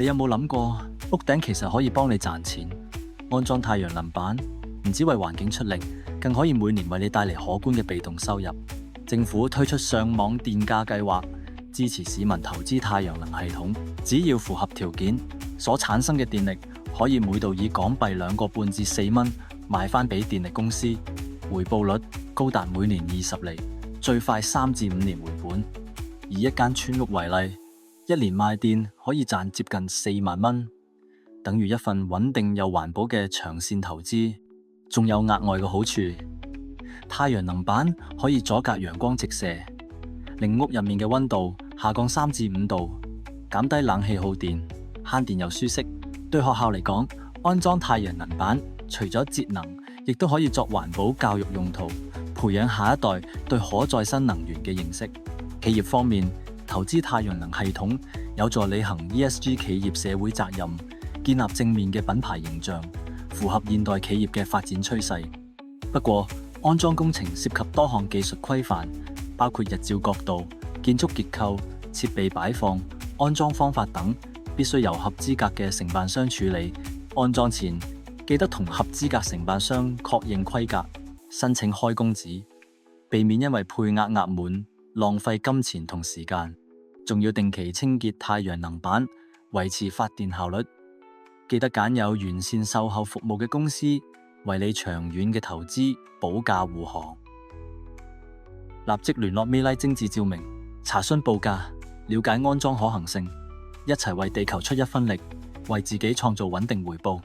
你有冇諗過，屋頂其實可以幫你賺錢？安裝太陽能板唔只為環境出力，更可以每年為你帶嚟可觀嘅被動收入。政府推出上網電價計劃，支持市民投資太陽能系統，只要符合條件，所產生嘅電力可以每度以港幣2.5至4蚊賣翻俾電力公司，回報率高達每年20厘，最快3至5年回本。以一間村屋為例，一年賣電可以賺接近4萬蚊，等於一份穩定又環保嘅長線投資。仲有額外嘅好處，太陽能板可以阻隔陽光直射，令屋入面嘅溫度下降3至5度，減低冷氣耗電，慳電又舒適。對學校嚟講，安裝太陽能板除咗節能，亦都可以作環保教育用途，培養下一代對可再生能源嘅認識。企業方面，投資太陽能系統有助履行 ESG 企業社會責任，建立正面嘅品牌形象，符合現代企業嘅發展趨勢。不過，安裝工程涉及多項技術規範，包括日照角度、建築結構、設備擺放、安裝方法等，必須由合資格嘅承辦商處理。安裝前，記得同合資格承辦商確認規格，申請開工紙，避免因為配額額滿，浪費金錢同時間。仲要定期清潔太陽能板，維持發電效率。記得揀有完善售後服務嘅公司，為你長遠嘅投資保駕護航。立即聯絡美麗精緻照明，查詢報價，了解安裝可行性，一齊為地球出一分力，為自己創造穩定回報。